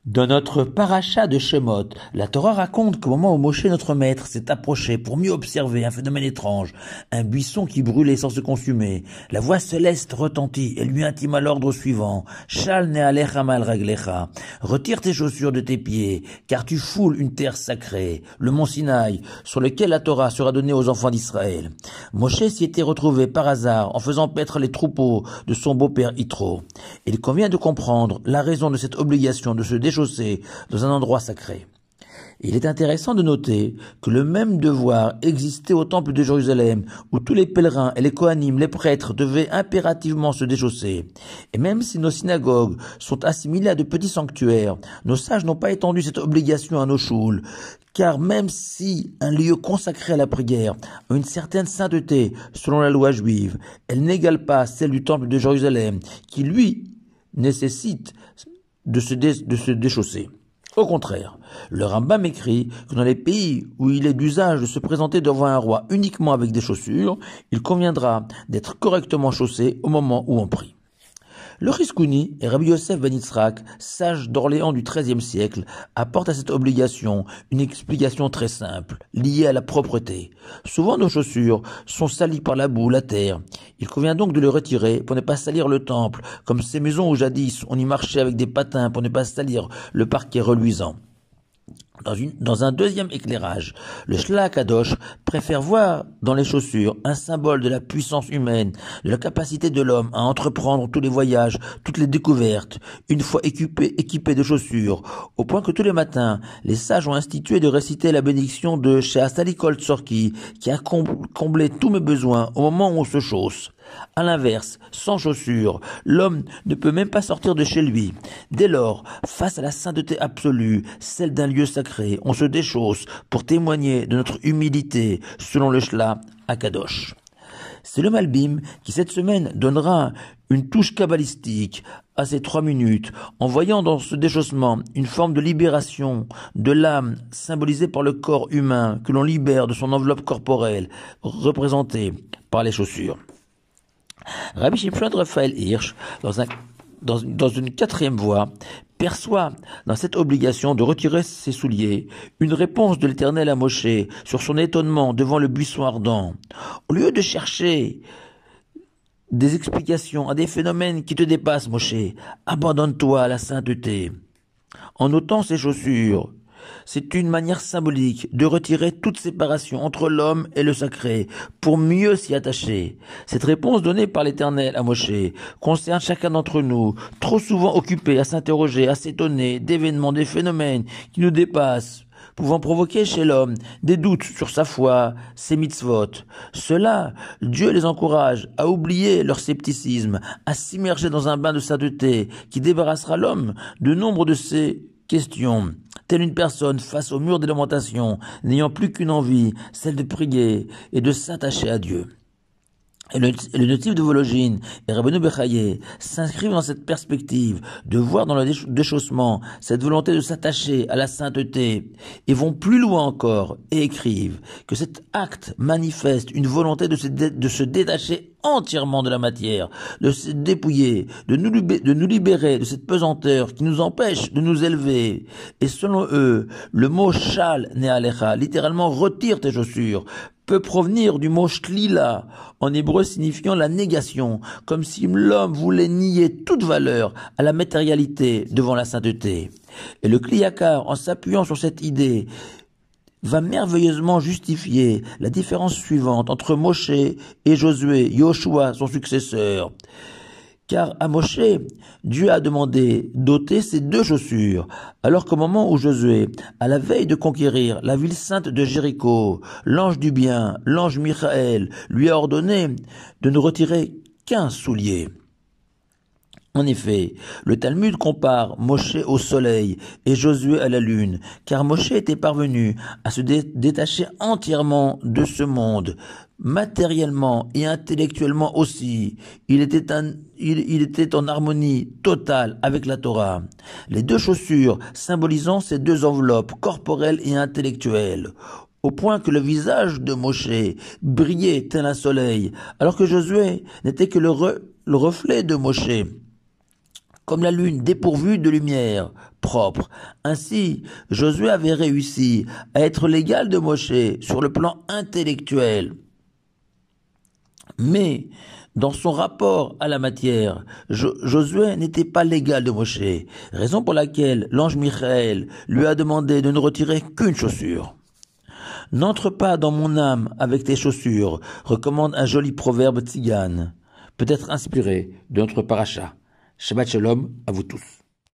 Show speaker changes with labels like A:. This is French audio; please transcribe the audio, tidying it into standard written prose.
A: Dans notre paracha de Shemot, la Torah raconte qu'au moment où Moshe, notre maître, s'est approché pour mieux observer un phénomène étrange, un buisson qui brûlait sans se consumer, la voix céleste retentit et lui intima l'ordre suivant: Shal ne'alecha mal raglecha, retire tes chaussures de tes pieds, car tu foules une terre sacrée, le mont Sinaï, sur lequel la Torah sera donnée aux enfants d'Israël. Moshe s'y était retrouvé par hasard en faisant paître les troupeaux de son beau-père Yitro. Il convient de comprendre la raison de cette obligation de se déchausser dans un endroit sacré. Il est intéressant de noter que le même devoir existait au temple de Jérusalem, où tous les pèlerins et les Kohanim, les prêtres, devaient impérativement se déchausser. Et même si nos synagogues sont assimilées à de petits sanctuaires, nos sages n'ont pas étendu cette obligation à nos choules, car même si un lieu consacré à la prière a une certaine sainteté selon la loi juive, elle n'égale pas celle du temple de Jérusalem, qui lui nécessite de se déchausser. Au contraire, le Rambam écrit que dans les pays où il est d'usage de se présenter devant un roi uniquement avec des chaussures, il conviendra d'être correctement chaussé au moment où on prie. Le Chizkouni et Rabbi Yosef ben Yitzhak, sage d'Orléans du XIIIe siècle, apportent à cette obligation une explication très simple, liée à la propreté. Souvent nos chaussures sont salies par la boue, la terre. Il convient donc de les retirer pour ne pas salir le temple, comme ces maisons où jadis on y marchait avec des patins pour ne pas salir le parquet reluisant. Dans un deuxième éclairage, le Shla Kadosh préfère voir dans les chaussures un symbole de la puissance humaine, de la capacité de l'homme à entreprendre tous les voyages, toutes les découvertes, une fois équipé de chaussures, au point que tous les matins, les sages ont institué de réciter la bénédiction de She'asali Kol Tzorki, qui a comblé tous mes besoins au moment où on se chausse. À l'inverse, sans chaussures, l'homme ne peut même pas sortir de chez lui. Dès lors, face à la sainteté absolue, celle d'un lieu sacré, on se déchausse pour témoigner de notre humilité, selon le Shla Akadosh. C'est le Malbim qui cette semaine donnera une touche kabbalistique à ces 3 minutes, en voyant dans ce déchaussement une forme de libération de l'âme symbolisée par le corps humain que l'on libère de son enveloppe corporelle, représentée par les chaussures. Rabbi Shimshon Raphaël Hirsch, dans une 4e voie, perçoit dans cette obligation de retirer ses souliers une réponse de l'Éternel à Moshe sur son étonnement devant le buisson ardent. Au lieu de chercher des explications à des phénomènes qui te dépassent, Moshe, abandonne-toi à la sainteté. En ôtant ses chaussures, c'est une manière symbolique de retirer toute séparation entre l'homme et le sacré pour mieux s'y attacher. Cette réponse donnée par l'Éternel à Moshe concerne chacun d'entre nous, trop souvent occupés à s'interroger, à s'étonner d'événements, des phénomènes qui nous dépassent, pouvant provoquer chez l'homme des doutes sur sa foi, ses mitzvot. Cela, Dieu les encourage à oublier leur scepticisme, à s'immerger dans un bain de sainteté qui débarrassera l'homme de nombre de ses questions. Telle une personne face au mur des lamentations, n'ayant plus qu'une envie, celle de prier et de s'attacher à Dieu. Et le notif de Vologine et Rabbeinu Bechaye s'inscrivent dans cette perspective de voir dans le déchaussement cette volonté de s'attacher à la sainteté et vont plus loin encore et écrivent que cet acte manifeste une volonté de se détacher entièrement de la matière, de se dépouiller, de nous libérer de cette pesanteur qui nous empêche de nous élever. Et selon eux, le mot shal ne'alecha, littéralement retire tes chaussures, peut provenir du mot shlila, en hébreu signifiant la négation, comme si l'homme voulait nier toute valeur à la matérialité devant la sainteté. Et le Kli Yakar, en s'appuyant sur cette idée, va merveilleusement justifier la différence suivante entre Moshe et Josué, Yoshua, son successeur. Car à Moshe, Dieu a demandé d'ôter ses 2 chaussures, alors qu'au moment où Josué, à la veille de conquérir la ville sainte de Jéricho, l'ange du bien, l'ange Michaël, lui a ordonné de ne retirer qu'un soulier. En effet, le Talmud compare Moshe au soleil et Josué à la lune, car Moshe était parvenu à se détacher entièrement de ce monde, matériellement et intellectuellement aussi. Il était en harmonie totale avec la Torah. Les 2 chaussures symbolisant ces 2 enveloppes corporelles et intellectuelles, au point que le visage de Moshe brillait tel un soleil, alors que Josué n'était que le reflet de Moshe. comme la lune dépourvue de lumière propre. Ainsi, Josué avait réussi à être l'égal de Moshe sur le plan intellectuel. Mais, dans son rapport à la matière, Josué n'était pas l'égal de Moshe, raison pour laquelle l'ange Michaël lui a demandé de ne retirer qu'une chaussure. « N'entre pas dans mon âme avec tes chaussures », recommande un joli proverbe tzigane, peut-être inspiré de notre paracha. Shabbat shalom à vous tous.